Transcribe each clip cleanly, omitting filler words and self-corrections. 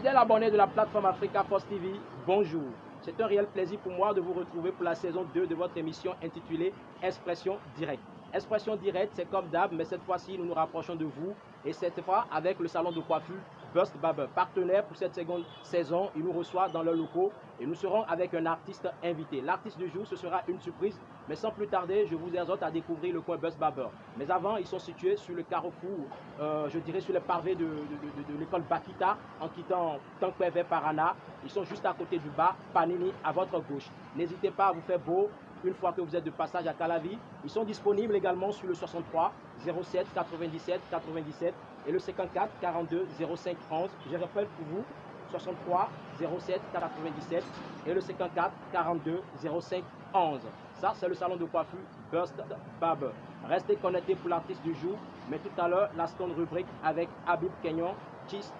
Fidèles abonnés de la plateforme Africa Force TV, bonjour. C'est un réel plaisir pour moi de vous retrouver pour la saison 2 de votre émission intitulée Expression Directe. Expression Directe, c'est comme d'hab, mais cette fois-ci, nous nous rapprochons de vous. Et cette fois, avec le salon de coiffure Burst Barber, partenaire pour cette seconde saison, ils nous reçoivent dans leurs locaux et nous serons avec un artiste invité. L'artiste du jour, ce sera une surprise, mais sans plus tarder, je vous exhorte à découvrir le coin Burst Barber. Mais avant, ils sont situés sur le carrefour, je dirais sur les pavés de l'école Bakita, en quittant Tankwe vers Parana. Ils sont juste à côté du bar Panini à votre gauche. N'hésitez pas à vous faire beau une fois que vous êtes de passage à Calavi. Ils sont disponibles également sur le 63 07 97 97 et le 54 42 05 11. Je répète pour vous, 63 07 97 et le 54 42 05 11. Ça, c'est le salon de coiffure Burst Barber. Restez connectés pour l'artiste du jour, mais tout à l'heure, la seconde rubrique avec Habib Kenyon. Cheese.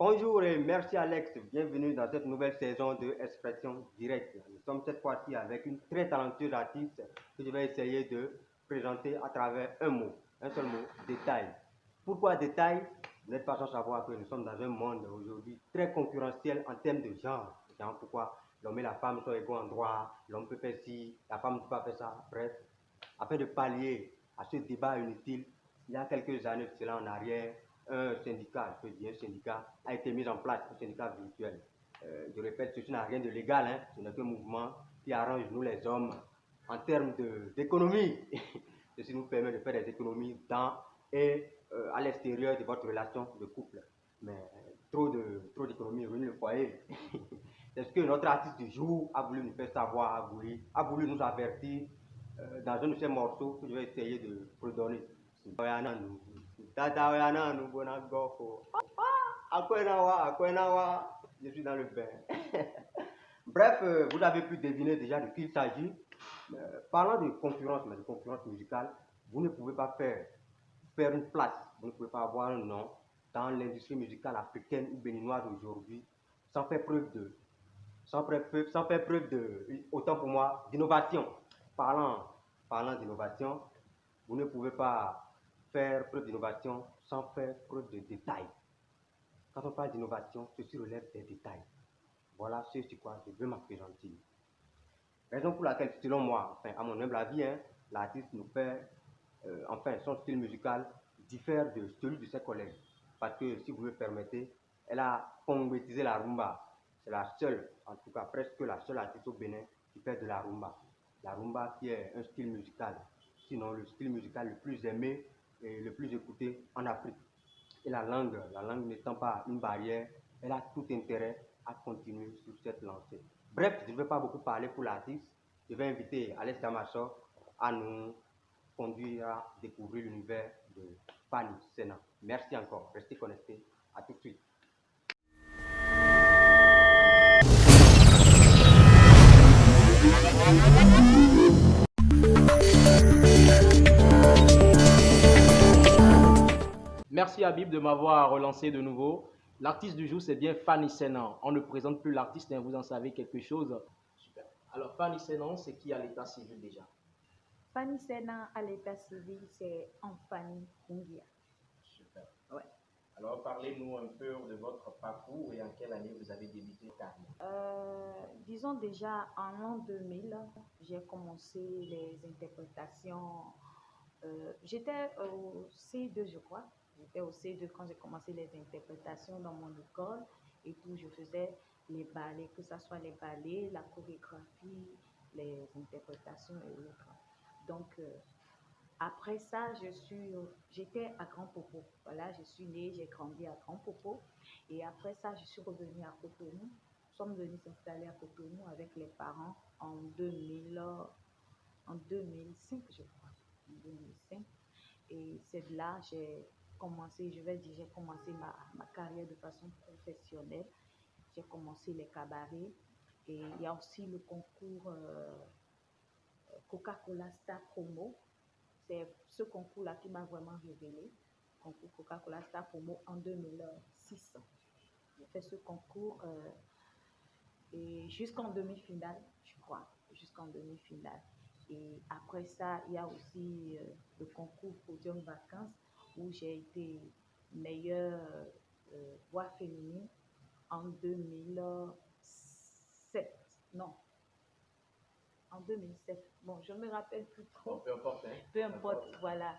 Bonjour et merci Alex, bienvenue dans cette nouvelle saison de Expression Directe. Nous sommes cette fois-ci avec une très talentueuse artiste que je vais essayer de présenter à travers un seul mot, détail. Pourquoi détail? Vous n'êtes pas sans savoir que nous sommes dans un monde aujourd'hui très concurrentiel en termes de genre. Pourquoi l'homme et la femme sont égaux en droit, l'homme peut faire ci, la femme ne peut pas faire ça. Bref, afin de pallier à ce débat inutile, il y a quelques années de cela en arrière, un syndicat, je peux dire un syndicat, a été mis en place, un syndicat virtuel. Je répète, ceci n'a rien de légal, hein, ce n'est qu'un mouvement qui arrange nous les hommes en termes d'économie. Ceci nous permet de faire des économies dans et à l'extérieur de votre relation de couple. Mais trop d'économies ruine le foyer. C'est ce que notre artiste du jour a voulu nous faire savoir, a voulu nous avertir dans un de ces morceaux que je vais essayer de redonner. Je suis dans le bain. Bref, vous avez pu deviner déjà de qui il s'agit. Parlant de concurrence, mais de concurrence musicale, vous ne pouvez pas faire une place, vous ne pouvez pas avoir un nom dans l'industrie musicale africaine ou béninoise aujourd'hui sans faire preuve autant pour moi, d'innovation. Parlant d'innovation, vous ne pouvez pas faire preuve d'innovation sans faire preuve de détail. Quand on parle d'innovation, ceci relève des détails. Voilà ce sur quoi je veux m'appesantir. Raison pour laquelle, selon moi, à mon humble avis, l'artiste nous fait, son style musical diffère de celui de ses collègues. Parce que, si vous me permettez, elle a concrétisé la rumba. C'est la seule, en tout cas presque la seule artiste au Bénin qui fait de la rumba. La rumba qui est un style musical, sinon le style musical le plus aimé et le plus écouté en Afrique. Et la langue n'étant pas une barrière, elle a tout intérêt à continuer sur cette lancée. Bref, je ne vais pas beaucoup parler pour l'artiste. Je vais inviter Alex Damaso à nous conduire à découvrir l'univers de Fanny Sena. Merci encore. Restez connectés. À tout de suite. Merci Habib de m'avoir relancé de nouveau. L'artiste du jour, c'est bien Fanny Senan. On ne présente plus l'artiste, vous en savez quelque chose. Super. Alors, Fanny Senan, c'est qui à l'état civil déjà? Fanny Senan à l'état civil, c'est Anfani Kungia. Super. Ouais. Alors, parlez-nous un peu de votre parcours et en quelle année vous avez débuté votre carrière. Disons déjà en l'an 2000, j'ai commencé les interprétations. J'étais au C2, je crois. J'étais au C2 quand j'ai commencé les interprétations dans mon école et tout. Je faisais les ballets, que ce soit les ballets, la chorégraphie, les interprétations et autres. Donc, après ça, j'étais à Grand Popo. Voilà, je suis née, j'ai grandi à Grand Popo. Et après ça, je suis revenue à Cotonou. Nous sommes venus s'installer à Cotonou avec les parents en 2005, je crois. En 2005. Et c'est de là que j'ai commencé ma carrière de façon professionnelle. J'ai commencé les cabarets. Et il y a aussi le concours Coca-Cola Star Promo. C'est ce concours-là qui m'a vraiment révélé. Concours Coca-Cola Star Promo en 2006. J'ai fait ce concours et jusqu'en demi-finale, je crois. Jusqu'en demi-finale. Et après ça, il y a aussi le concours Podium Vacances où j'ai été meilleure voix féminine en 2007. Non, en 2007. Bon, je ne me rappelle plus trop. Bon, peu importe, hein. Peu importe, voilà.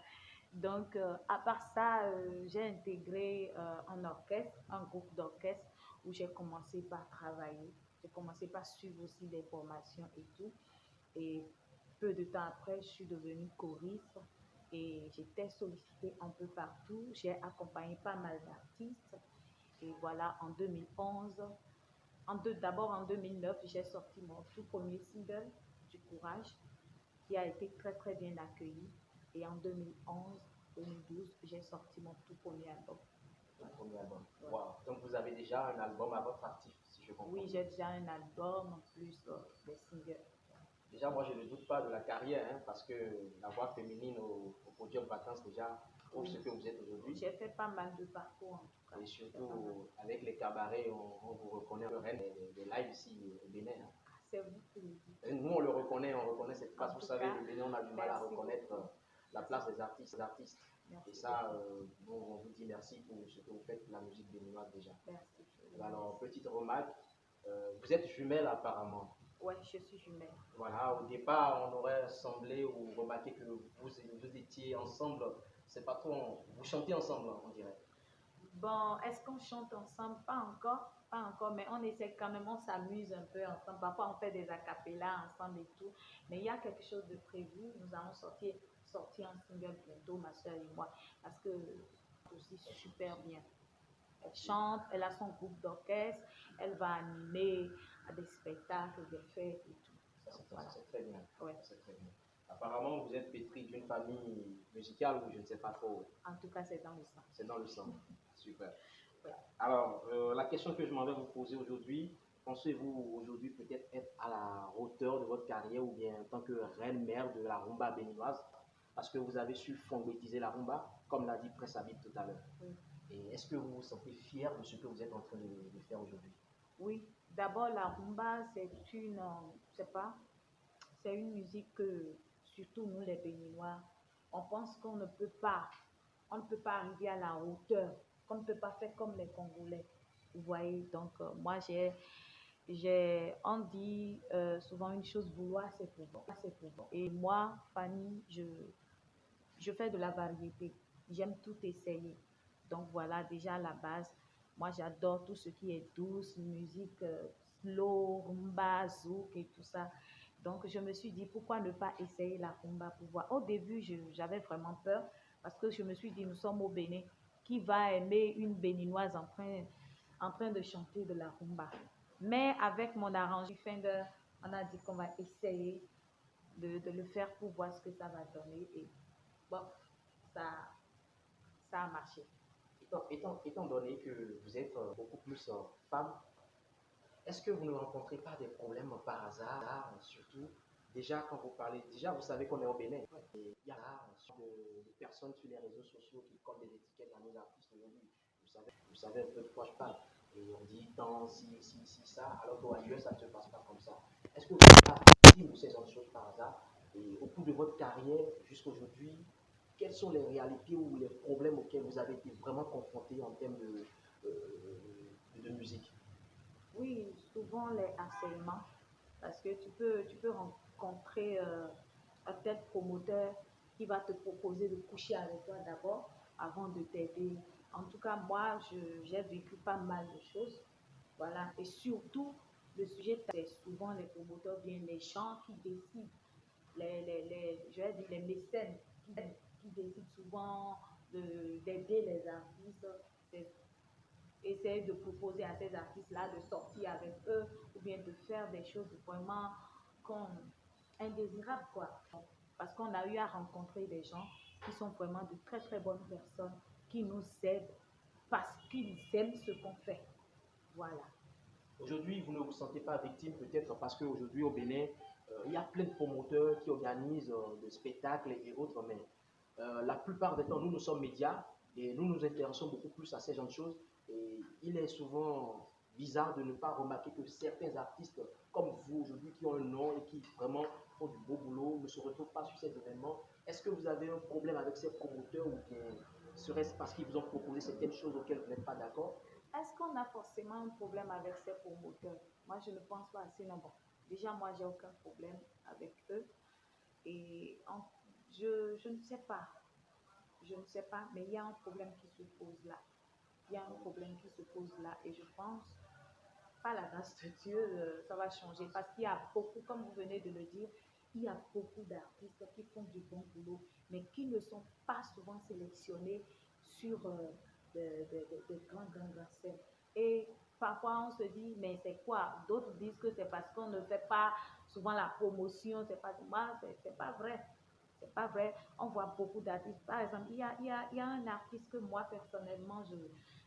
Donc, à part ça, j'ai intégré un orchestre, un groupe d'orchestre où j'ai commencé par travailler. J'ai commencé par suivre aussi des formations et tout. Et peu de temps après, je suis devenue choriste et j'étais sollicitée un peu partout. J'ai accompagné pas mal d'artistes. Et voilà, en 2011, d'abord en 2009, j'ai sorti mon tout premier single, Du Courage, qui a été très très bien accueilli. Et en 2011-2012, j'ai sorti mon tout premier album. Tout premier album. Ouais. Wow. Donc vous avez déjà un album à votre actif, si je comprends. Oui, j'ai déjà un album en plus des singles. Déjà, moi, je ne doute pas de la carrière, hein, parce que la voix féminine au podium vacances déjà prouve ce que vous êtes aujourd'hui. J'ai fait pas mal de parcours en tout cas. Et surtout, avec les cabarets, on vous reconnaît des lives ici au Bénin. Hein. C'est vous qui le dites. Et nous, on reconnaît cette place. Vous savez, le Bénin, on a du mal à reconnaître la place des artistes. Merci. Et ça, on vous dit merci pour ce que vous faites pour la musique béninoise déjà. Merci. Alors, petite remarque, vous êtes jumelles apparemment. Ouais, je suis jumelle. Voilà, au départ, on aurait semblé ou remarqué que vous étiez ensemble. C'est pas trop, vous chantez ensemble, on dirait. Bon, est-ce qu'on chante ensemble? Pas encore, mais on essaie quand même, on s'amuse un peu ensemble. Parfois, on fait des acapellas ensemble et tout. Mais il y a quelque chose de prévu. Nous allons sortir un single bientôt, ma soeur et moi, parce que c'est aussi super bien. Elle chante, elle a son groupe d'orchestre, elle va animer à des spectacles, des fêtes et tout. Voilà. C'est très bien. Ouais. C'est très bien. Apparemment, vous êtes pétri d'une famille musicale ou je ne sais pas trop. En tout cas, c'est dans le sang. C'est dans le sang. Super. Ouais. Alors, la question que je m'en vais vous poser aujourd'hui, pensez-vous aujourd'hui peut-être être à la hauteur de votre carrière ou bien en tant que reine mère de la rumba béninoise parce que vous avez su phongbétiser la rumba, comme l'a dit Prince Habib tout à l'heure. Oui. Et est-ce que vous vous sentez fier de ce que vous êtes en train de faire aujourd'hui? Oui, d'abord la rumba, c'est une musique que, surtout nous les Béninois, on pense qu'on ne peut pas, arriver à la hauteur, qu'on ne peut pas faire comme les Congolais. Vous voyez, donc moi on dit souvent une chose, vouloir c'est pouvoir. Et moi, Fanny, je fais de la variété. J'aime tout essayer. Donc voilà, déjà à la base, moi j'adore tout ce qui est douce, musique slow, rumba, zouk et tout ça. Donc je me suis dit, pourquoi ne pas essayer la rumba pour voir. Au début, j'avais vraiment peur parce que je me suis dit, nous sommes au Bénin. Qui va aimer une béninoise en train de chanter de la rumba? Mais avec mon arrangeur Fender, on a dit qu'on va essayer de le faire pour voir ce que ça va donner. Et bon, ça a marché. Étant donné que vous êtes beaucoup plus femme, est-ce que vous ne rencontrez pas des problèmes par hasard, surtout déjà quand vous parlez, déjà vous savez qu'on est au Bénin, et il y a de personnes sur les réseaux sociaux qui collent des étiquettes à nos artistes aujourd'hui. Vous savez un peu de quoi je parle. Et on dit tant, si, ça, alors qu'ailleurs ça ne se passe pas comme ça. Est-ce que vous n'êtes pas victime de ces autres choses par hasard? Et au cours de votre carrière jusqu'à aujourd'hui, quelles sont les réalités ou les problèmes auxquels vous avez été vraiment confrontés en termes de musique? Oui, souvent les harcèlements, parce que tu peux rencontrer un tel promoteur qui va te proposer de coucher avec toi d'abord avant de t'aider. En tout cas, moi, j'ai vécu pas mal de choses. Voilà. Et surtout, le sujet, c'est souvent les promoteurs, bien les gens qui décident, je vais dire les mécènes qui décident souvent d'aider les artistes. C'est essayer de proposer à ces artistes-là de sortir avec eux ou bien de faire des choses vraiment indésirables, quoi. Parce qu'on a eu à rencontrer des gens qui sont vraiment de très très bonnes personnes, qui nous aident parce qu'ils aiment ce qu'on fait. Voilà. Aujourd'hui, vous ne vous sentez pas victime peut-être parce qu'aujourd'hui au Bénin, il y a plein de promoteurs qui organisent des spectacles et autres, mais la plupart du temps, nous sommes médias et nous nous intéressons beaucoup plus à ces genres de choses. Et il est souvent bizarre de ne pas remarquer que certains artistes comme vous aujourd'hui qui ont un nom et qui vraiment font du beau boulot ne se retrouvent pas sur ces événements? Est-ce que vous avez un problème avec ces promoteurs ou bien serait-ce parce qu'ils vous ont proposé certaines choses auxquelles vous n'êtes pas d'accord? Est-ce qu'on a forcément un problème avec ces promoteurs? Moi, je ne pense pas. Sinon, bon, déjà, moi, j'ai aucun problème avec eux. Et je ne sais pas. Je ne sais pas, mais il y a un problème qui se pose là. Il y a un problème qui se pose là. Et je pense, par la grâce de Dieu, ça va changer. Parce qu'il y a beaucoup, comme vous venez de le dire, il y a beaucoup d'artistes qui font du bon boulot, mais qui ne sont pas souvent sélectionnés sur de grands scènes. Et parfois, on se dit, mais c'est quoi? D'autres disent que c'est parce qu'on ne fait pas souvent la promotion. C'est pas, moi, c'est pas vrai. C'est pas vrai. On voit beaucoup d'artistes. Par exemple, il y a un artiste que moi, personnellement,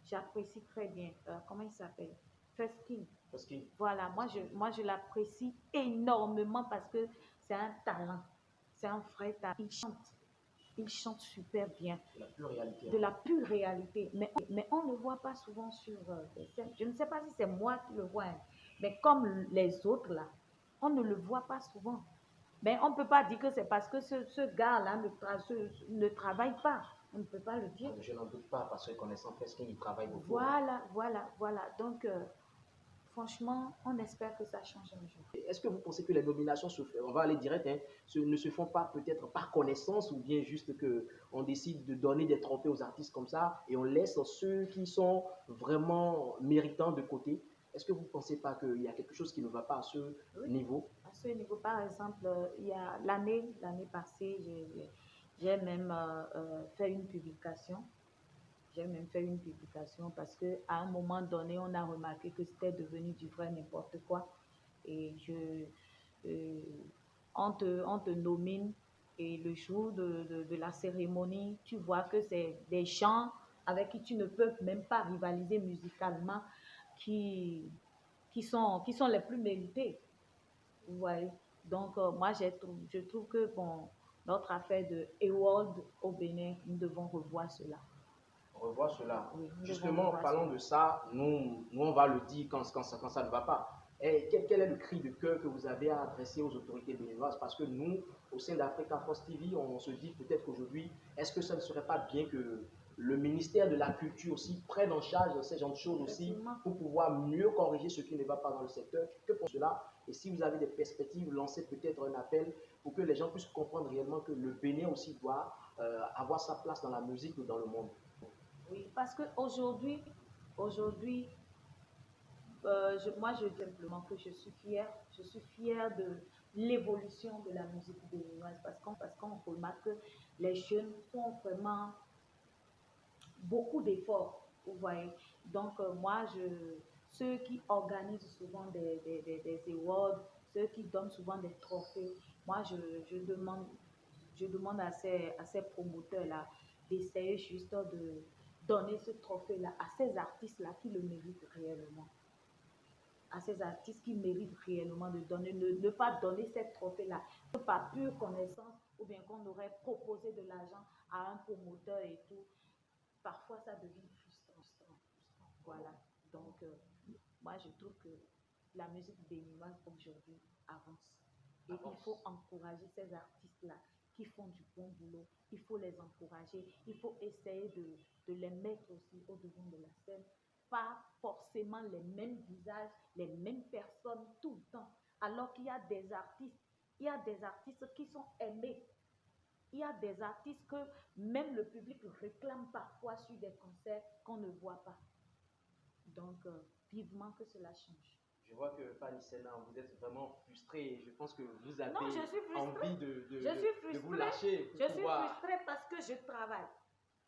j'apprécie très bien. Comment il s'appelle? Feskin. Parce que Voilà, moi, je l'apprécie énormément parce que c'est un talent. C'est un vrai talent. Il chante super bien. la pure réalité. De la pure réalité. Mais on ne le voit pas souvent sur les scènes. Je ne sais pas si c'est moi qui le vois, hein, mais comme les autres là, on ne le voit pas souvent. Mais on ne peut pas dire que c'est parce que ce gars-là ne travaille pas. On ne peut pas le dire. Je n'en doute pas parce que connaissant Feskin, il travaille beaucoup. Voilà. Donc, franchement, on espère que ça change un jour. Est-ce que vous pensez que les nominations on va aller direct, hein, ne se font pas peut-être par connaissance ou bien juste qu'on décide de donner des trophées aux artistes comme ça et on laisse ceux qui sont vraiment méritants de côté? Est-ce que vous ne pensez pas qu'il y a quelque chose qui ne va pas à ce niveau? À ce niveau, par exemple, il y a l'année passée, j'ai même fait une publication. J'ai même fait une publication parce qu'à un moment donné, on a remarqué que c'était devenu du vrai n'importe quoi. Et on te nomine et le jour de la cérémonie, tu vois que c'est des gens avec qui tu ne peux même pas rivaliser musicalement qui, qui sont les plus mérités. Vous voyez? Donc, moi, je trouve que bon, notre affaire de Award au Bénin, nous devons revoir cela. Revoir cela. Oui, Justement, parlons de ça, nous, on va le dire quand ça ne va pas. Et quel est le cri de cœur que vous avez à adresser aux autorités béninoises? Parce que nous, au sein d'Africa Force TV, on se dit peut-être qu'aujourd'hui, est-ce que ça ne serait pas bien que le ministère de la Culture aussi prenne en charge ces genres de choses aussi pour pouvoir mieux corriger ce qui ne va pas dans le secteur? Que pour cela? Et si vous avez des perspectives, lancez peut-être un appel pour que les gens puissent comprendre réellement que le Bénin aussi doit avoir sa place dans la musique ou dans le monde. Oui, parce qu'aujourd'hui, moi je dis simplement que je suis fière de l'évolution de la musique béninoise parce qu'on remarque que les jeunes font vraiment beaucoup d'efforts, vous voyez. Donc ceux qui organisent souvent des awards, ceux qui donnent souvent des trophées, moi je demande à ces promoteurs-là d'essayer juste de donner ce trophée-là à ces artistes-là qui le méritent réellement. À ces artistes qui méritent réellement de donner, ne pas donner cette trophée-là, par pure connaissance ou bien qu'on aurait proposé de l'argent à un promoteur et tout. Parfois, ça devient frustrant. Voilà. Donc, moi, je trouve que la musique béninoise aujourd'hui avance. Et il faut encourager ces artistes-là qui font du bon boulot. Il faut les encourager. Il faut essayer de les mettre aussi au devant de la scène. Pas forcément les mêmes visages, les mêmes personnes tout le temps. Alors qu'il y a des artistes, qui sont aimés. Il y a des artistes que même le public réclame parfois sur des concerts qu'on ne voit pas. Donc, vivement que cela change. Je vois que Fanny Sena, vous êtes vraiment frustrée. Je pense que vous avez envie de vous lâcher. Je suis frustrée parce que je travaille.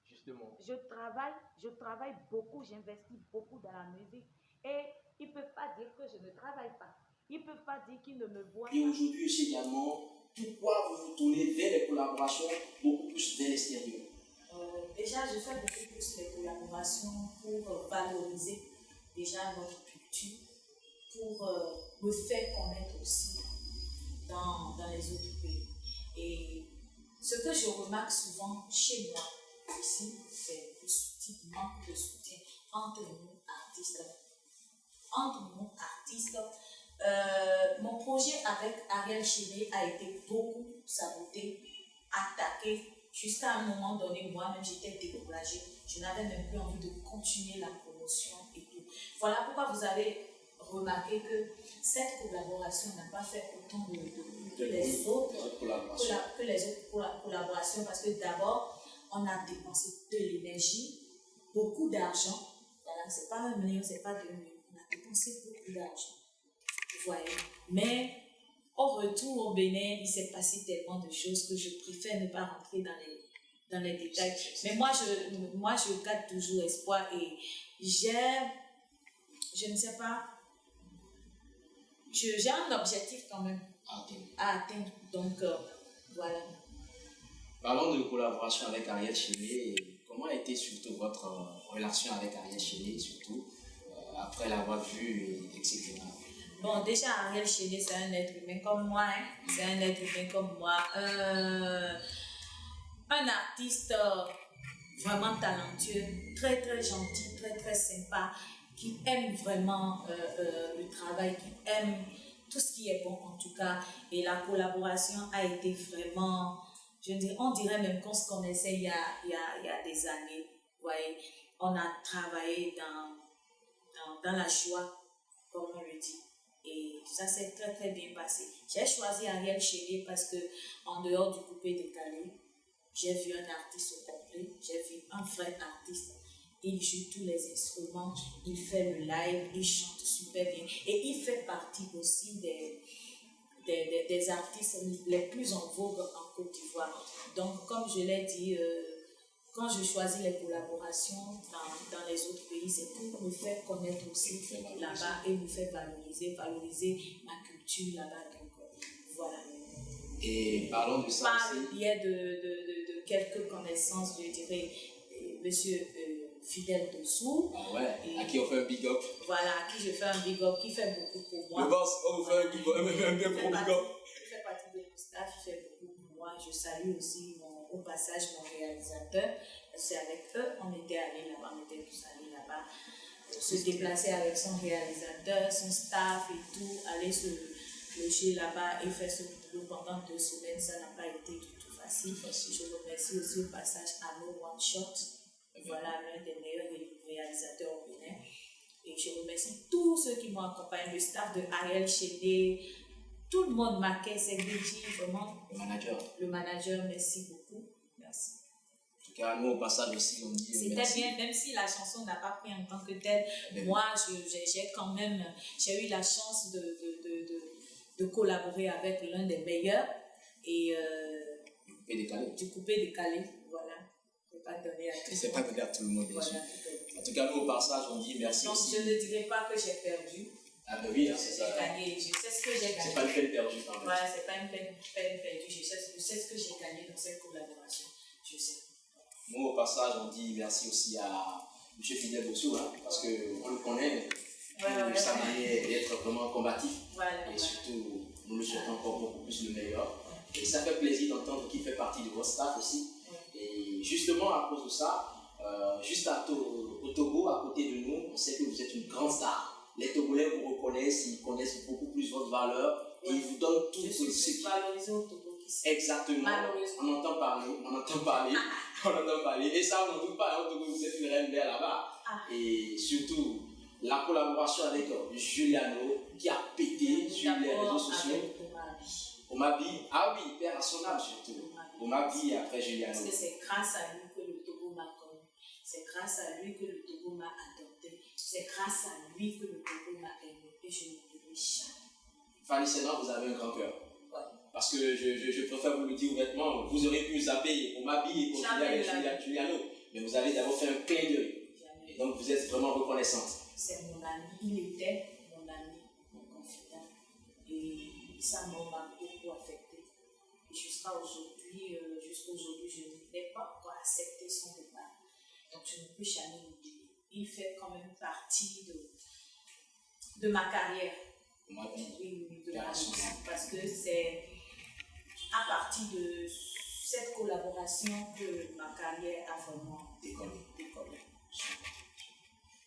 Justement. Je travaille beaucoup, j'investis beaucoup dans la musique. Et ils ne peuvent pas dire que je ne travaille pas. Ils ne peuvent pas dire qu'ils ne me voient pas. Et aujourd'hui aussi également, pourquoi vous vous tournez vers les collaborations beaucoup plus vers l'extérieur? Déjà, je fais beaucoup plus les collaborations pour valoriser déjà notre culture, pour me faire connaître aussi dans les autres pays. Et ce que je remarque souvent chez moi ici, c'est le manque de soutien entre nous artistes. entre mon artiste. Mon projet avec Ariel Chéné a été beaucoup saboté, attaqué. Jusqu'à un moment donné, moi-même, j'étais découragée. Je n'avais même plus envie de continuer la promotion et tout. Voilà pourquoi vous avez remarqué que cette collaboration n'a pas fait autant que les autres collaborations, parce que d'abord, on a dépensé de l'énergie, beaucoup d'argent. Voilà, c'est pas 1 million, c'est pas 2 millions. On a dépensé beaucoup d'argent. Vous voyez. Mais au retour au Bénin, il s'est passé tellement de choses que je préfère ne pas rentrer dans les détails. Mais moi, je garde toujours espoir et je ne sais pas, j'ai un objectif quand même à atteindre. Donc, voilà. Parlons de collaboration avec Ariel Chéné. Comment a été surtout votre relation avec Ariel Chéné, surtout après l'avoir vu, etc. Bon, déjà, Ariel Chéné, c'est un être humain comme moi. Hein? C'est un être humain comme moi. Un artiste vraiment talentueux, très très gentil, très très sympa, qui aime vraiment le travail, qui aime tout ce qui est bon en tout cas. Et la collaboration a été vraiment, on dirait même qu'on se connaissait il y a des années. Vous voyez, on a travaillé dans la joie, comme on le dit. Et ça s'est très très bien passé. J'ai choisi Ariel Chéné parce que en dehors du coupé-décalé, j'ai vu un artiste au complet, j'ai vu un vrai artiste. Il joue tous les instruments, il fait le live, il chante super bien. Et il fait partie aussi des artistes les plus en vogue en Côte d'Ivoire. Donc, comme je l'ai dit, quand je choisis les collaborations dans les autres pays, c'est pour me faire connaître aussi là-bas et me faire valoriser ma culture là-bas. Donc, voilà. Et parlons de ça Par aussi. le biais de quelques connaissances, je dirais, monsieur Fidèle Dossou. Ah ouais, à qui on fait un big up. Voilà, à qui je fais un big up, qui fait beaucoup pour moi. Le boss, on vous fait un big up. Il fait partie de mon staff, il fait beaucoup pour moi. Je salue aussi au passage mon réalisateur. C'est avec eux, on était allés là-bas, on était tous allés là-bas. Se déplacer avec son réalisateur, son staff et tout, aller se loger là-bas et faire ce boulot pendant 2 semaines, ça n'a pas été du tout facile. Je remercie aussi au passage Arnaud One Shot, voilà l'un des meilleurs réalisateurs au Bénin. Et je remercie tous ceux qui m'ont accompagné, le staff de Ariel Chéné, tout le monde marquait, c'est Béji, vraiment. Le manager, merci beaucoup. Merci. En tout cas, nous au passage aussi, on dit c'était merci. bien, même si la chanson n'a pas pris en tant que telle, moi j'ai eu la chance de collaborer avec l'un des meilleurs et du coupé décalé, voilà. Je ne vais pas donner à tout le monde. C'est pas donné à tout le monde, bien sûr. En tout cas, nous au passage, on dit merci. Donc, aussi. je ne dirais pas que j'ai perdu. Ah ben oui, c'est ça. J'ai gagné, je sais ce que j'ai gagné. C'est pas une peine perdue, par exemple. Voilà, c'est pas une peine perdue, je sais ce que j'ai gagné dans cette collaboration, je sais. Nous, au passage, on dit merci aussi à M. Fidèle Dossou, hein, parce qu'on le connaît, sa manière d'être vraiment combatif. Voilà, et surtout, nous le souhaitons encore beaucoup plus le meilleur. Et ça fait plaisir d'entendre qu'il fait partie de votre staff aussi. Et justement, à cause de ça, juste au Togo, à côté de nous, on sait que vous êtes une grande star. Les Togolais vous reconnaissent, ils connaissent beaucoup plus votre valeur et ils vous donnent tout ce qui est valorisé au Togo. Exactement. On entend parler. Et ça, on n'en doute pas, au Togo, vous êtes une reine belle là-bas. Et surtout, la collaboration avec Juliano qui a pété sur les réseaux sociaux. Omabi, ah oui, père à son âme surtout. Omabi après Juliano. Parce que c'est grâce à lui que le Togo m'a connu. C'est grâce à lui que le Togo m'a adopté. C'est grâce à lui que le Togo m'a aimé. Et je ne l'oublie jamais. Fanny Sénat, vous avez un grand cœur. Ouais. Parce que je préfère vous le dire ouvertement, vous auriez pu zapper Omabi et continuer avec Juliano. Mais vous avez d'abord fait un clin d'œil. Et donc vous êtes vraiment reconnaissante. C'est mon ami. Il était mon ami, mon confident. Et ça m'a beaucoup affecté. Et jusqu'à aujourd'hui, je n'ai pas encore accepté son départ. Donc je ne peux jamais l'oublier. Il fait quand même partie de ma carrière. Oui, de ma vie. Parce que c'est à partir de cette collaboration que ma carrière a vraiment décollé.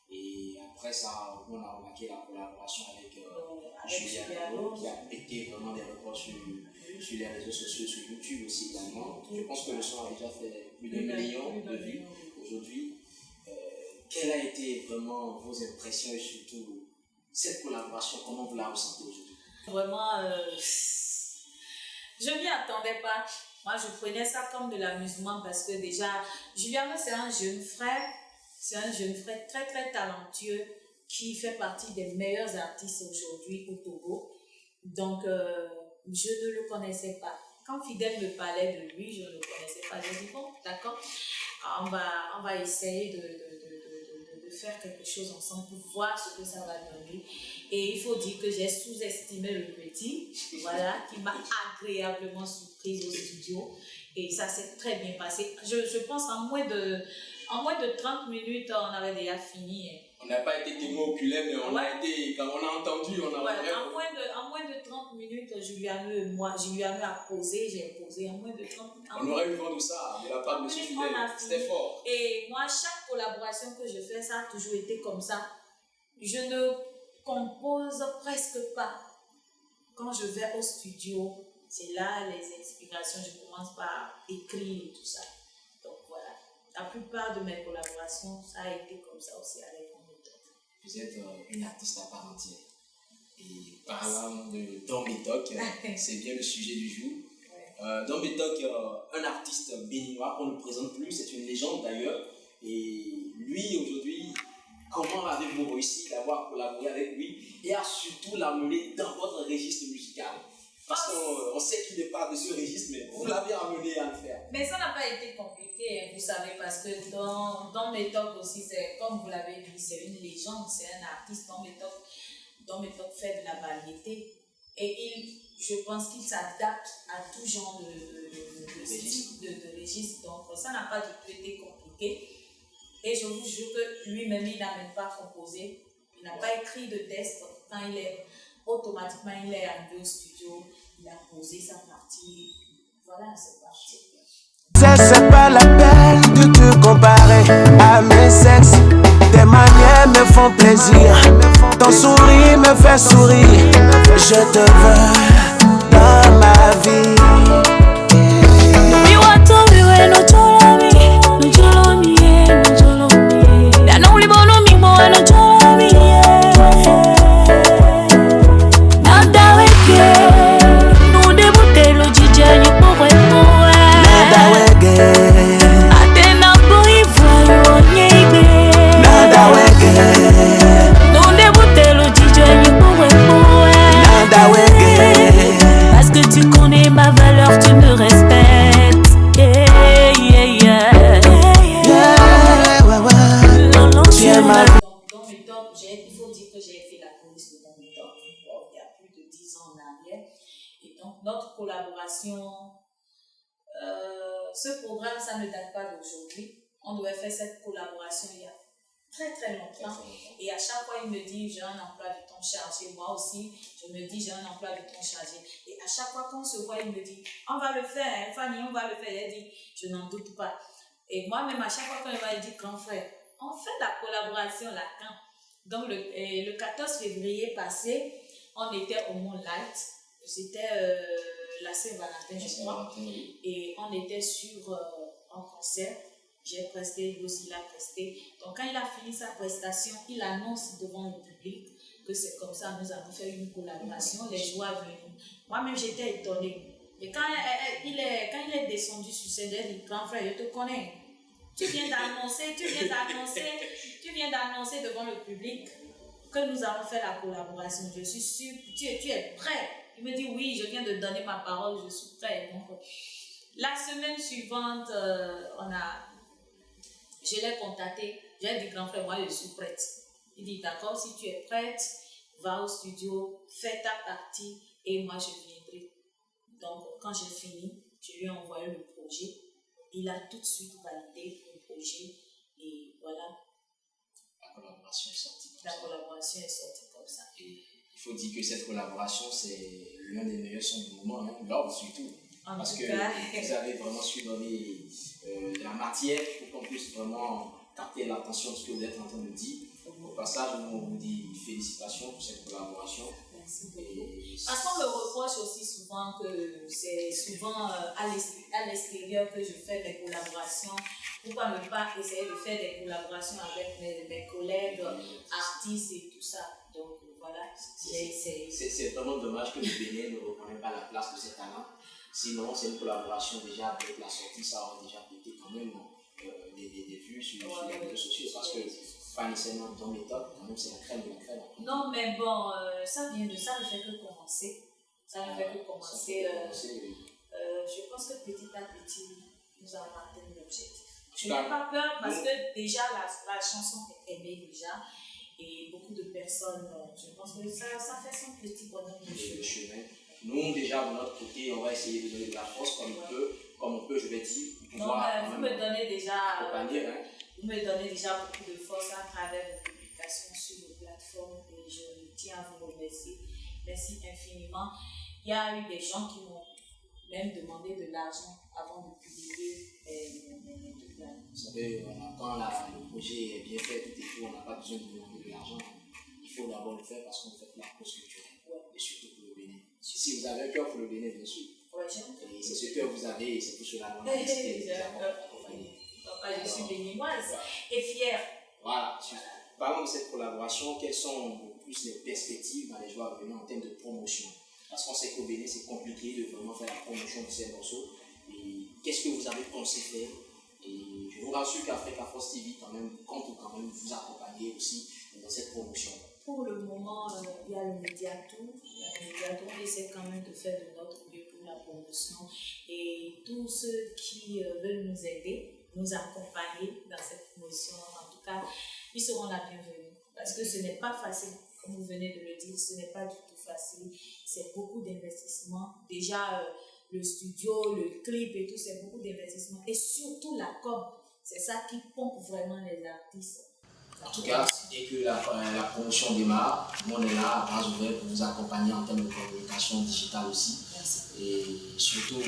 Et Et après ça, on a remarqué la collaboration avec Julien Julien qui a pété vraiment des records sur les réseaux sociaux, sur YouTube aussi également. Je pense que le son a déjà fait plus de 1 million de vues aujourd'hui. Quelles ont été vraiment vos impressions et surtout cette collaboration, comment vous la ressentez aujourd'hui? Vraiment, je m'y attendais pas. Moi, je prenais ça comme de l'amusement parce que déjà, Juliano, c'est un jeune frère. C'est un jeune frère très, très talentueux qui fait partie des meilleurs artistes aujourd'hui au Togo. Donc, je ne le connaissais pas. Quand Fidèle me parlait de lui, je ne le connaissais pas. J'ai dit, bon, d'accord, on va essayer de faire quelque chose ensemble pour voir ce que ça va donner. Et il faut dire que j'ai sous-estimé le petit, voilà, qui m'a agréablement surprise au studio. Et ça s'est très bien passé. Je pense en moins de 30 minutes, on avait déjà fini. On n'a pas été témoin oculaire, mais on a été, quand on a entendu, on a en moins de 30 minutes, Juliano a posé, j'ai posé. En moins de 30 minutes. On aurait eu vent de ça, de la part de M. Fidèle. C'était fort. Et moi, chaque collaboration que je fais, ça a toujours été comme ça. Je ne compose presque pas. Quand je vais au studio, c'est là les inspirations, je commence par écrire et tout ça. Donc voilà, la plupart de mes collaborations, ça a été comme ça aussi avec mon méthode. Vous êtes une artiste à part entière. Et parlant de Don Métoc, c'est bien le sujet du jour. Ouais. Don Métoc, un artiste béninois qu'on ne présente plus, c'est une légende d'ailleurs. Et lui aujourd'hui, comment avez-vous réussi d'avoir collaboré avec lui et à surtout l'amener dans votre registre musical? Parce qu'on sait qu'il n'est pas de ce registre, mais vous l'avez amené à le faire. Mais ça n'a pas été compliqué, vous savez, parce que dans Métoc aussi, c'est comme vous l'avez dit, c'est une légende, c'est un artiste. Dans Métoc fait de la variété. Et je pense qu'il s'adapte à tout genre de registre. Donc ça n'a pas du tout été compliqué. Et je vous jure que lui-même, il n'a même pas composé. Il n'a pas écrit de texte. Quand il est automatiquement, il est arrivé au studio, il a posé sa partie. Voilà, c'est parti. C'est pas la peine de te comparer à mes ex. Tes manières me font plaisir. Ton sourire me fait sourire. Je te veux dans ma vie. Parce que tu connais ma valeur, tu me respectes. Dans Métoc, il faut dire que j'ai fait la police de Don Métoc il y a plus de 10 ans en arrière. Et donc, notre collaboration, ce programme, ça ne date pas d'aujourd'hui. On devait faire cette collaboration il y a très très longtemps. Et à chaque fois, il me dit, j'ai un emploi du temps chargé. Moi aussi, je me dis, j'ai un emploi du temps chargé. Et à chaque fois qu'on se voit, il me dit, on va le faire, Fanny, on va le faire. Elle dit, je n'en doute pas. Et moi-même, à chaque fois qu'on va, il dit, grand frère, on fait la collaboration là quand? Donc, le 14 février passé, on était au Moonlight. C'était la Saint-Valentin, je crois. Et on était sur un concert. J'ai presté, lui aussi il a presté. Donc quand il a fini sa prestation, il annonce devant le public que c'est comme ça, nous allons faire une collaboration, les joueurs venus. Moi-même j'étais étonnée. Et quand il est descendu sur scène, il dit, grand frère, je te connais. Tu viens d'annoncer devant le public que nous allons faire la collaboration. Je suis sûre, tu es prêt? Il me dit, oui, je viens de donner ma parole, je suis prêt. Donc, la semaine suivante, je l'ai contacté, j'ai dit, grand frère, moi je suis prête. Il dit, d'accord, si tu es prête, va au studio, fais ta partie et moi je viendrai. Donc, quand j'ai fini, je lui ai envoyé le projet. Il a tout de suite validé le projet et voilà. La collaboration est sortie comme ça. La collaboration est sortie comme ça. Et il faut dire que cette collaboration, c'est l'un des meilleurs sons du moment, hein, Love surtout. Parce que vous avez vraiment su donner de la matière pour qu'on puisse vraiment capter l'attention de ce que vous êtes en train de dire. passage, on vous dit félicitations pour cette collaboration. Merci beaucoup. Parce qu'on me reproche aussi souvent que c'est souvent à l'extérieur que je fais des collaborations. Pourquoi ne pas essayer de faire des collaborations avec mes collègues, artistes et tout ça. Donc voilà, j'ai essayé. C'est vraiment dommage que le Bénin ne reconnaisse pas la place de ces talents. Sinon, c'est une collaboration déjà avec la sortie, ça aurait déjà pété quand même des vues sur les réseaux sociaux. Parce que Fanny Sena, dans méthode, quand même, c'est la crème de la crème. Non, mais bon, ça ne fait que commencer. Ça ne fait que commencer. Je pense que petit à petit, nous allons atteindre l'objectif. Je n'ai pas peur parce que déjà la chanson est aimée déjà. Et beaucoup de personnes, je pense que ça fait son petit bonhomme de chemin. Nous, déjà, de notre côté, on va essayer de donner de la force comme on peut, je vais dire. Non, vous me donnez déjà beaucoup de force à travers vos publications sur vos plateformes et je tiens à vous remercier. Merci infiniment. Il y a eu des gens qui m'ont même demandé de l'argent avant de publier mes plans. Vous savez, quand le projet est bien fait, tout est tout, on n'a pas besoin de demander de l'argent. Il faut d'abord le faire parce qu'on fait la cause culturelle. Et surtout pour le Bénin. Si vous avez un cœur pour le Bénin, bien sûr. Et c'est ce cœur que vous avez et c'est pour cela qu'on a décidé de vous accompagner. Papa, je suis béninoise et fière. Voilà. Parlons de cette collaboration. Quelles sont plus les perspectives dans les jours à venir en termes de promotion? Parce qu'on sait qu'au Bénin, c'est compliqué de vraiment faire la promotion de ces morceaux. Et qu'est-ce que vous avez pensé faire? Et je vous rassure qu'Africa Force TV quand même compte quand même vous accompagner aussi dans cette promotion. Pour le moment, il y a le Médiatour. On essaie quand même de faire de notre mieux pour la promotion. Et tous ceux qui veulent nous aider, nous accompagner dans cette promotion, en tout cas, ils seront la bienvenue. Parce que ce n'est pas facile, comme vous venez de le dire, ce n'est pas du tout facile. C'est beaucoup d'investissements. Déjà, le studio, le clip et tout, c'est beaucoup d'investissements. Et surtout la com, c'est ça qui pompe vraiment les artistes. En tout cas, dès que la promotion démarre, on est là à bras ouverts pour vous accompagner en termes de communication digitale aussi. Merci. Et surtout,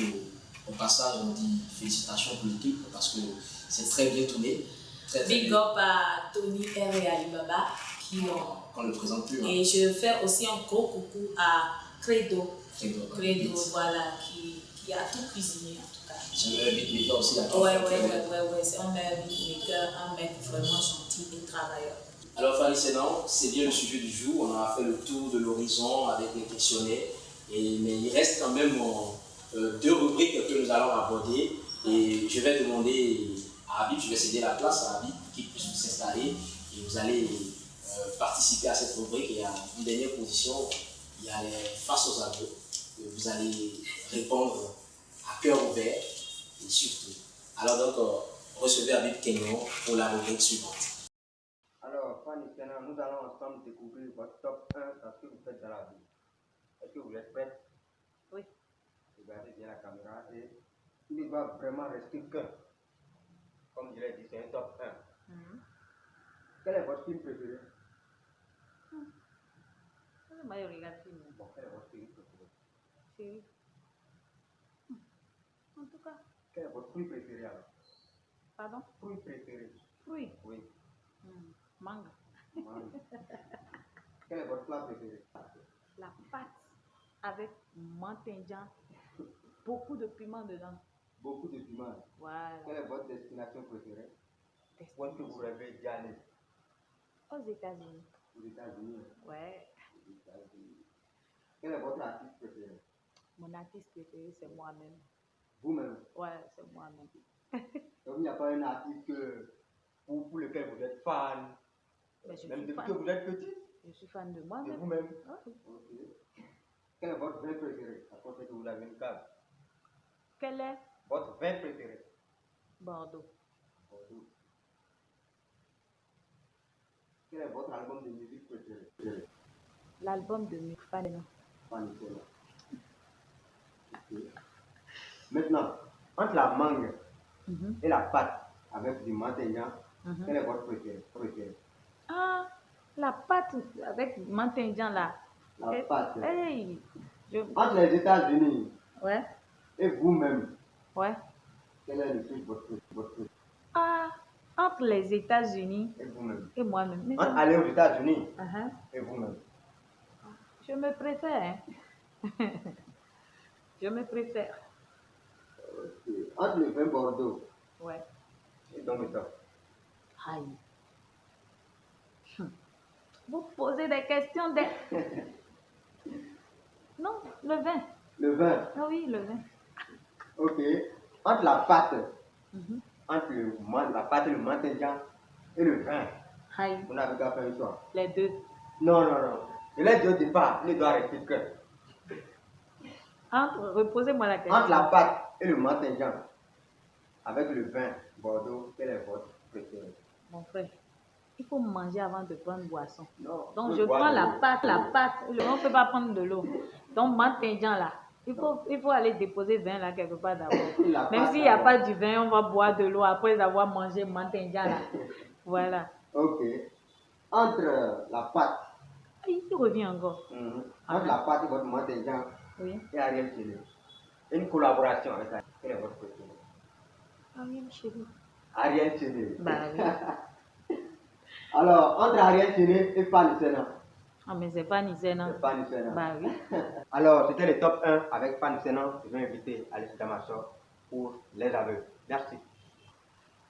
au passage, on dit félicitations pour l'équipe parce que c'est très bien tourné. Très Big up à Tony R et Alibaba qui ont. Qu'on ne le présente plus. Et je fais aussi un gros coucou à Credo, voilà, qui a tout cuisiné en tout cas. C'est un beatmaker aussi. Ouais, c'est un beatmaker, un mec vraiment gentil et travailleur. Alors Fanny Sena, c'est bien le sujet du jour. On a fait le tour de l'horizon avec les questionnaires. Mais il reste quand même deux rubriques que nous allons aborder. Et je vais demander à Habib, je vais céder la place à Habib pour qu'il puisse s'installer. Et vous allez participer à cette rubrique. Et à une dernière position, il y a les face aux aveux. Vous allez répondre à cœur ouvert et surtout. Alors donc, recevez Habib Kenyon pour la rubrique suivante. Alors, Fanny Sena, nous allons ensemble découvrir votre top 1 à ce que vous faites dans la vie. Est-ce que vous êtes prête? Oui. Regardez bien la caméra et il ne doit vraiment rester qu'un. Comme je l'ai dit, c'est un top 1. Quel est votre film préféré? Moi, je regarde film. Bon, quel est votre série préférée? Série. En tout cas. Quel est votre fruit préféré alors? Pardon? Fruit préféré? Fruit. Oui. Mangue. Mangue. Quel est votre plat préféré? La pâte avec mantinjan, beaucoup de piment dedans. Beaucoup de piment. Voilà. Quelle est votre destination préférée? Où est-ce que vous rêvez d'y aller? Aux États-Unis. Aux États-Unis. Ouais. Aux États-Unis. Quel est votre artiste préféré? Mon artiste préféré, c'est moi-même. Vous-même? Ouais, c'est moi-même. Donc il n'y a pas un artiste pour lequel vous êtes fan? Même depuis que vous êtes petit? Je suis fan de moi-même. De vous-même? Oui. Ok. Quel est votre vin préféré? À côté que vous avez une cave. Quel est? Votre vin préféré? Bordeaux. Bordeaux. Quel est votre album de musique préféré? L'album de mes fans. Fanny Sena. Okay. Maintenant, entre la mangue et la pâte avec du mantinjan, quel est votre préféré? Ah, la pâte avec mantinjan là. La pâte. Hey, Entre les États-Unis ouais. et vous-même, Ouais. quel est le truc votre préféré? Ah, Entre les États-Unis et vous-même. et moi-même. Mais Entre aller aux États-Unis Uh-huh. et vous-même. Je me préfère. Hein. Je me préfère. Ok. Entre le vin Bordeaux Ouais. et Dom et Top. Aïe. Vous posez des questions de... Non, le vin. Le vin. Ah oui, le vin. Ok. Entre la pâte, Mhm. entre la pâte et le manteignan et le vin, Aïe. vous n'avez qu'à faire une choix. Les deux. Non, non, non. Je l'ai dit au départ, il doit rester que. Reposez-moi la question. Entre la pâte et le manteignan, avec le vin Bordeaux, quel est votre préféré? Mon frère, il faut manger avant de prendre boisson. Non. Donc, vous je boire prends de la l'eau. pâte. On ne peut pas prendre de l'eau. Donc, manteignan là. Il faut aller déposer vin là quelque part d'abord. La Même pâte, s'il n'y a d'abord. pas du vin, on va boire de l'eau après avoir mangé manteignan là. Voilà. Ok. Entre la pâte, Il revient encore. entre la pâte et votre manteignan Oui. et Ariel Chéri, une collaboration avec Ariel, quel est votre préféré? Ah oui, chérie. Ariel Chéri. Bah oui. Alors, entre Ariel Chéri et Fanny Sena. Ah, mais c'est pas Nisena. C'est Fanny Sena. Bah oui. Alors, c'était le top 1 avec Fanny Sena. Je vais inviter Alice Damaso pour les aveugles. Merci.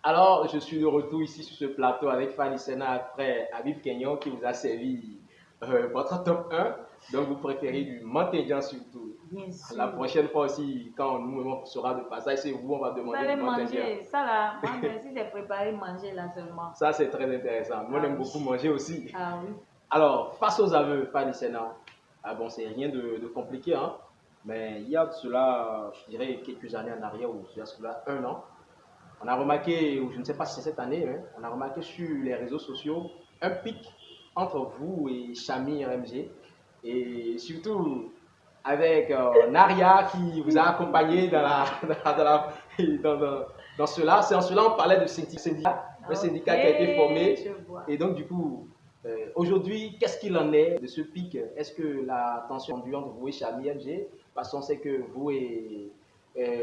Alors, je suis de retour ici sur ce plateau avec Fanny Sena après Habib Kenyon qui vous a servi votre top 1. Donc, vous préférez du manteignan surtout. Bien sûr. La prochaine fois aussi, quand nous sera de passage, c'est vous, on va Vous demander allez du manteignan. manger. Ça là, moi, si c'est préparé, manger là seulement. Ça, c'est très intéressant. Moi, Ah j'aime oui. beaucoup manger aussi. Ah oui. Alors, face aux aveux, Fanny Sena, bon, c'est rien de compliqué, hein, mais il y a de cela, je dirais, quelques années en arrière, ou il y a cela 1 an, on a remarqué, ou je ne sais pas si c'est cette année, hein, on a remarqué sur les réseaux sociaux un pic entre vous et Chami RMG, et surtout avec Naria qui vous a accompagné dans cela. C'est en cela on parlait de syndicat, un syndicat qui a été formé. Je vois. Et donc, du coup, aujourd'hui, qu'est-ce qu'il en est de ce pic? Est-ce que la tension est entre vous et Chami MG? Parce qu'on sait que vous et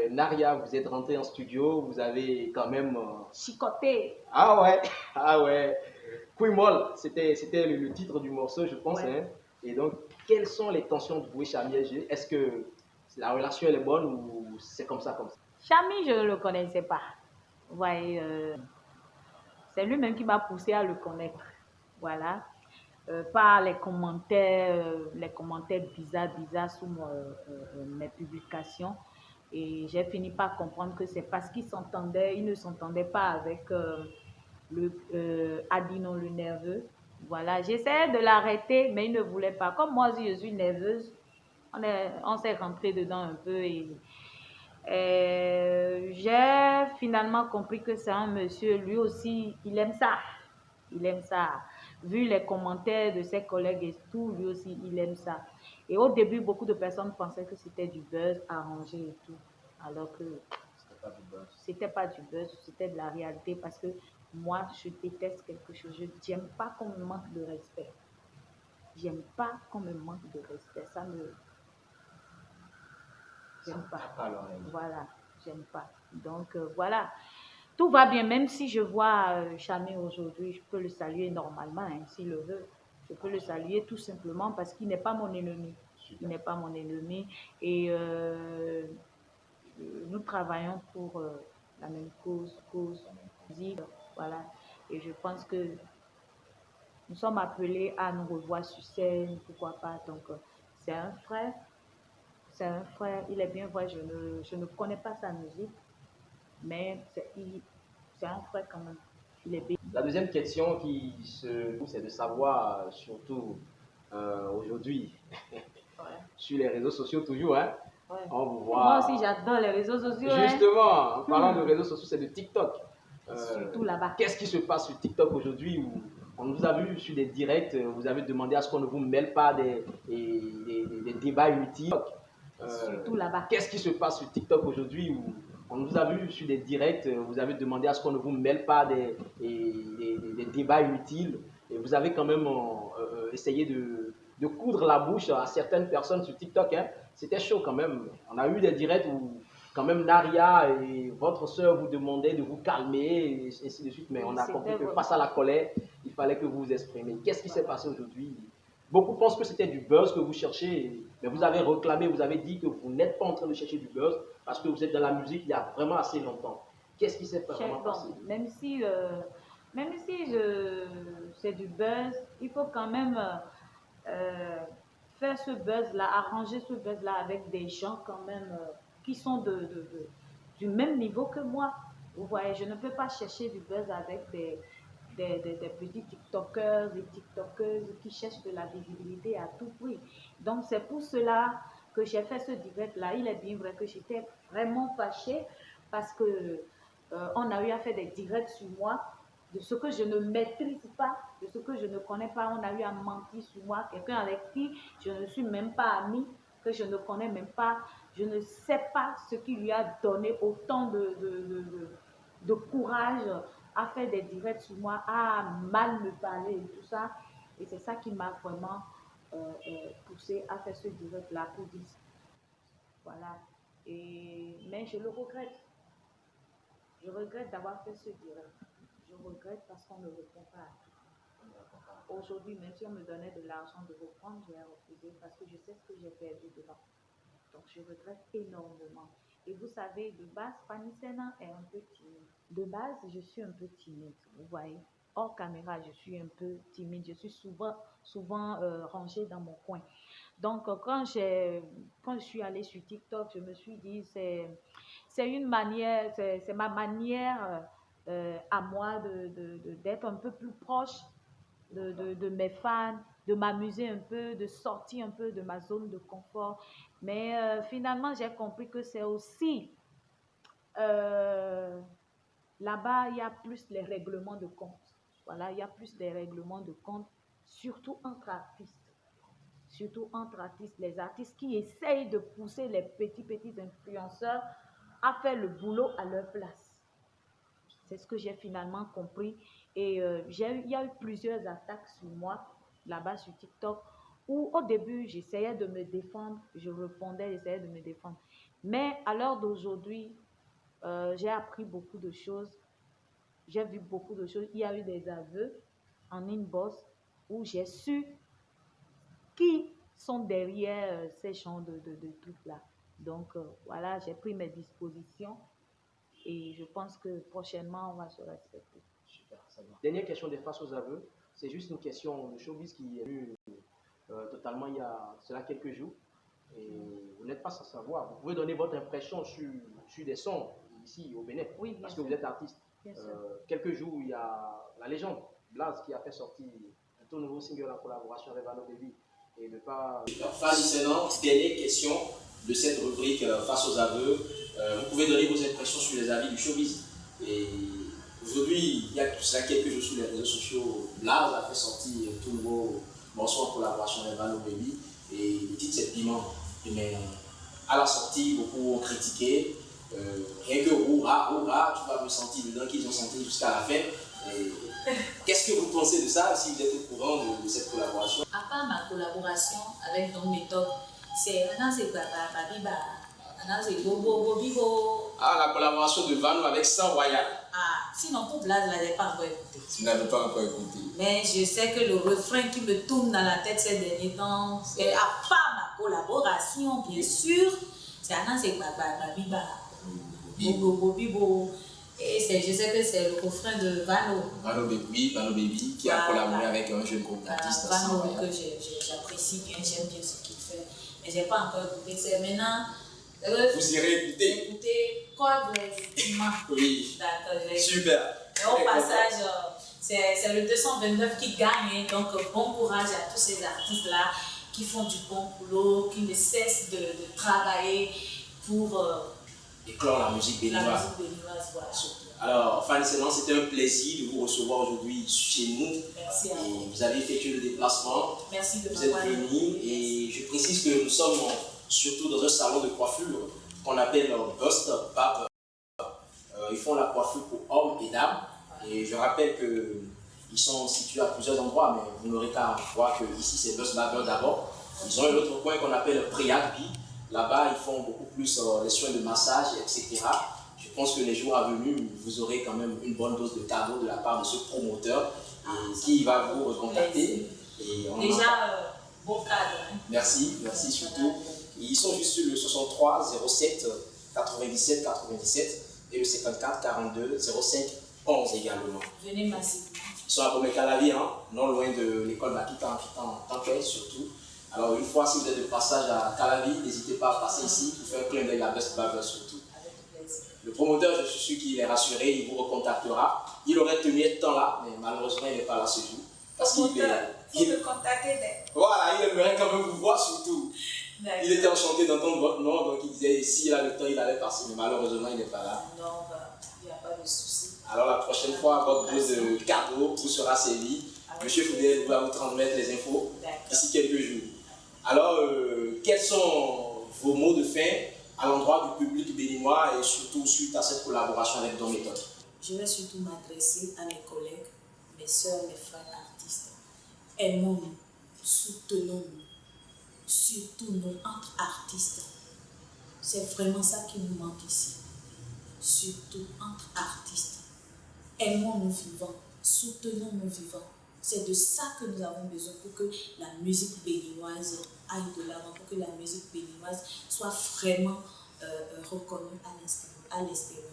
Naria, vous êtes rentrés en studio, vous avez quand même... Chicoté. Ah ouais, ah ouais. Couille-molle, c'était le titre du morceau, je pense. Ouais. Hein. Et donc, quelles sont les tensions entre vous et Chami MG? Est-ce que la relation elle est bonne ou c'est comme ça? Chami, je ne le connaissais pas. Vous voyez, c'est lui-même qui m'a poussé à le connaître. Voilà. Par les commentaires bizarres sous mes publications. Et j'ai fini par comprendre que c'est parce qu'il ne s'entendait pas avec Adino le nerveux. Voilà, j'essayais de l'arrêter, mais il ne voulait pas. Comme moi aussi, je suis nerveuse, on s'est rentré dedans un peu et j'ai finalement compris que c'est un monsieur, lui aussi, il aime ça. Il aime ça. Vu les commentaires de ses collègues et tout, lui aussi, il aime ça. Et au début, beaucoup de personnes pensaient que c'était du buzz arrangé et tout. Alors que c'était pas du buzz, c'était de la réalité parce que moi, je déteste quelque chose. Je n'aime pas qu'on me manque de respect. J'aime pas qu'on me manque de respect. Ça me... J'aime pas. Voilà, j'aime pas. Donc, voilà. Tout va bien, même si je vois Chami aujourd'hui, je peux le saluer normalement, hein, s'il le veut. Je peux le saluer tout simplement parce qu'il n'est pas mon ennemi. Il n'est pas mon ennemi. Et nous travaillons pour la même cause musique. Voilà. Et je pense que nous sommes appelés à nous revoir sur scène, pourquoi pas. Donc, c'est un frère. C'est un frère. Il est bien vrai, je ne connais pas sa musique, mais c'est un frère quand même. Il est bien. La deuxième question c'est de savoir, surtout aujourd'hui, sur les réseaux sociaux toujours, hein, Ouais. on vous voit... Moi aussi, j'adore les réseaux sociaux. Justement, en parlant de réseaux sociaux, c'est de TikTok. Surtout là-bas. Qu'est-ce qui se passe sur TikTok aujourd'hui où on vous a vu sur des directs, vous avez demandé à ce qu'on ne vous mêle pas des débats inutiles. Surtout là-bas. Qu'est-ce qui se passe sur TikTok aujourd'hui où on vous a vu sur des directs, vous avez demandé à ce qu'on ne vous mêle pas des débats inutiles et vous avez quand même essayé de coudre la bouche à certaines personnes sur TikTok. Hein. C'était chaud quand même. On a eu des directs où quand même Naria et votre sœur vous demandaient de vous calmer et ainsi de suite, mais on a compris que face à la colère, il fallait que vous vous exprimiez. Qu'est-ce qui s'est passé aujourd'hui? Beaucoup pensent que c'était du buzz que vous cherchez, mais vous avez réclamé, vous avez dit que vous n'êtes pas en train de chercher du buzz parce que vous êtes dans la musique il y a vraiment assez longtemps. Qu'est-ce qui s'est vraiment passé? Même si c'est du buzz, il faut quand même faire ce buzz-là, arranger ce buzz-là avec des gens quand même qui sont du même niveau que moi. Vous voyez, je ne peux pas chercher du buzz avec des petits TikTokers, des TikTokeuses qui cherchent de la visibilité à tout prix. Donc c'est pour cela que j'ai fait ce direct-là. Il est bien vrai que j'étais vraiment fâchée parce que on a eu à faire des directs sur moi, de ce que je ne maîtrise pas, de ce que je ne connais pas. On a eu à mentir sur moi, quelqu'un avec qui je ne suis même pas amie, que je ne connais même pas. Je ne sais pas ce qui lui a donné autant de courage à faire des directs sur moi, à mal me parler et tout ça. Et c'est ça qui m'a vraiment poussé à faire ce direct-là pour dire. Voilà. Mais je le regrette. Je regrette d'avoir fait ce direct. Je regrette parce qu'on ne répond pas à tout. Aujourd'hui, même si on me donnait de l'argent de reprendre, je vais refuser parce que je sais ce que j'ai perdu dedans. Donc, je regrette énormément. Et vous savez, de base, Fanny Sena est un peu timide. De base, je suis un peu timide, vous voyez. Hors caméra, je suis un peu timide. Je suis souvent rangée dans mon coin. Donc, quand je suis allée sur TikTok, je me suis dit, c'est une manière, c'est ma manière à moi d'être un peu plus proche de mes fans, de m'amuser un peu, de sortir un peu de ma zone de confort. Mais finalement, j'ai compris que c'est aussi, là-bas, il y a plus les règlements de compte. Voilà, il y a plus des règlements de compte, surtout entre artistes. Surtout entre artistes, les artistes qui essayent de pousser les petits influenceurs à faire le boulot à leur place. C'est ce que j'ai finalement compris. Et il y a eu plusieurs attaques sur moi, là-bas sur TikTok, où au début, j'essayais de me défendre, je répondais, j'essayais de me défendre. Mais à l'heure d'aujourd'hui, j'ai appris beaucoup de choses, j'ai vu beaucoup de choses. Il y a eu des aveux en inbox où j'ai su qui sont derrière ces genres de trucs-là. Donc, voilà, j'ai pris mes dispositions et je pense que prochainement, on va se respecter. Super, ça va. Dernière question des faces aux aveux. C'est juste une question de showbiz qui est venue totalement il y a cela quelques jours. Et vous n'êtes pas sans savoir. Vous pouvez donner votre impression sur des sons ici au Bénin. Oui, parce que vous êtes artiste. Quelques jours, il y a la légende Blaze qui a fait sortir un tout nouveau single en collaboration avec Vano Baby. Et ne pas... Fanny Sena, dernière question de cette rubrique face aux aveux. Vous pouvez donner vos impressions sur les avis du showbiz. Et aujourd'hui, il y a quelques jours sur les réseaux sociaux, Blaze a fait sortir un tout nouveau morceau en collaboration avec Vano Baby. Et le titre c'est Piment. Mais à la sortie, beaucoup ont critiqué. Rien que Oura, tu vas me sentir dedans qu'ils ont senti jusqu'à la fin. Qu'est-ce que vous pensez de ça, si vous êtes au courant de cette collaboration? À part ma collaboration avec Don Méthode, c'est Babiba, Bobo. Ah, la collaboration de Vano avec Sans Royal. Ah, sinon pour Blaze, je ne l'avais pas encore écouté. Tu n'avais pas encore écouté. Mais je sais que le refrain qui me tourne dans la tête ces derniers temps, c'est à part ma collaboration, bien sûr, c'est Babiba, Bobo. Et je sais que c'est le refrain de Vano. Vano Baby, qui a collaboré avec un jeune groupe d'artistes. Vano, que j'apprécie bien, j'aime bien ce qu'il fait. Mais je n'ai pas encore écouté. C'est maintenant. Vous irez écouter. Écoutez, quoi, effectivement. Oui. D'accord. Super. Et au passage, c'est le 229 qui gagne. Donc, bon courage à tous ces artistes-là qui font du bon boulot, qui ne cessent de travailler pour. Éclore la musique béninoise. Voilà. Alors, Fanny Sena, c'était un plaisir de vous recevoir aujourd'hui chez nous. Merci à vous. Vous avez effectué le déplacement. Merci de vous êtes venu et je précise que nous sommes surtout dans un salon de coiffure qu'on appelle Bust Barber. Ils font la coiffure pour hommes et dames. Et je rappelle qu'ils sont situés à plusieurs endroits, mais vous n'aurez qu'à voir que ici c'est Bust Barber d'abord. Ils ont un autre coin qu'on appelle Préagbi. Là-bas, ils font beaucoup plus les soins de massage, etc. Je pense que les jours à venir, vous aurez quand même une bonne dose de cadeaux de la part de ce promoteur qui va vous recontacter. Et bon cadre. Hein. Merci surtout. Ils sont juste sur le 63 07 97 97 et le 54 42 05 11 également. Venez massivement. Ils sont à Bomé-Calavi, hein, non loin de l'école Bakitan, Tanquet surtout. Alors une fois, si vous êtes de passage à Calavi, n'hésitez pas à passer ici pour faire un clin d'œil à Best Barber surtout. Avec plaisir. Le promoteur, je suis sûr qu'il est rassuré, il vous recontactera. Il aurait tenu ce temps-là, mais malheureusement, il n'est pas là ce jour. Parce qu'il il me contacter. Voilà, il aimerait quand même vous voir surtout. Il était enchanté d'entendre votre nom, donc il disait s'il a le temps, il allait passer, mais malheureusement, il n'est pas là. Non, il n'y a pas de souci. Alors la prochaine fois, votre dose de cadeau vous sera servi. Monsieur Foudel va vous transmettre les infos d'ici quelques jours. Alors, quels sont vos mots de fin à l'endroit du public béninois et surtout suite à cette collaboration avec Don Méthode? Je vais surtout m'adresser à mes collègues, mes soeurs, mes frères artistes. Aimons-nous, soutenons-nous, surtout nous entre artistes. C'est vraiment ça qui nous manque ici. Surtout entre artistes. Aimons-nous vivants, soutenons nos vivants. C'est de ça que nous avons besoin pour que la musique béninoise aille de l'avant, pour que la musique béninoise soit vraiment reconnue à l'extérieur.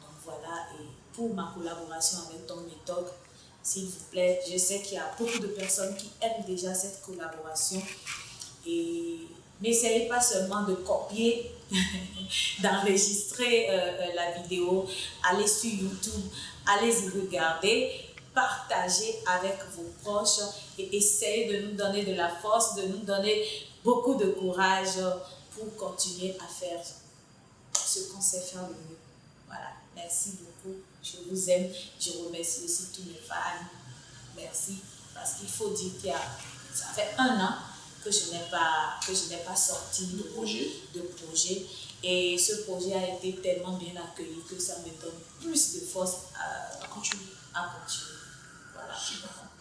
Donc voilà, et pour ma collaboration avec Don Méthode, s'il vous plaît, je sais qu'il y a beaucoup de personnes qui aiment déjà cette collaboration et n'essayez pas seulement de copier, d'enregistrer la vidéo, allez sur YouTube, allez-y regarder, partagez avec vos proches et essayez de nous donner de la force, de nous donner beaucoup de courage pour continuer à faire ce qu'on sait faire le mieux. Voilà, merci beaucoup, je vous aime, je remercie aussi tous mes fans, merci, parce qu'il faut dire qu'il y a, ça fait 1 an que je n'ai pas sorti de projet et ce projet a été tellement bien accueilli que ça me donne plus de force à continuer. Voilà,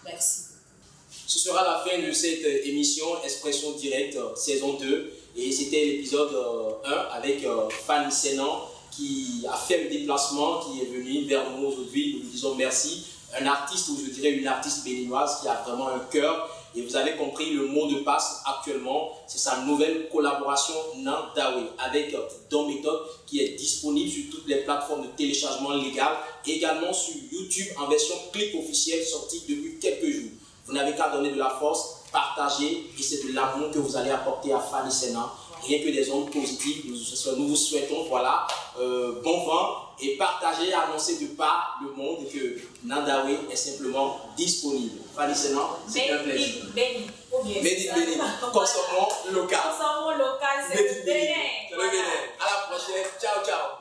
merci. Ce sera la fin de cette émission Expression Directe saison 2 et c'était l'épisode 1 avec Fanny Sénan qui a fait le déplacement, qui est venu vers nous aujourd'hui. Nous lui disons merci. Un artiste, ou je dirais une artiste béninoise qui a vraiment un cœur. Et vous avez compris, le mot de passe actuellement, c'est sa nouvelle collaboration Nandawe avec Don Méthode qui est disponible sur toutes les plateformes de téléchargement légal et également sur YouTube en version clip officiel sortie depuis quelques jours. Vous n'avez qu'à donner de la force, partager et c'est de l'amour que vous allez apporter à Fanny Sénan. Rien que des ondes positives, nous vous souhaitons voilà, bon vent et partagez, annoncez de par le monde que Nandawe est simplement disponible. Fanny Sénan, c'est un plaisir. Béni. Consommons local. Consommons local, c'est le Bénin. À la prochaine. Ciao, ciao.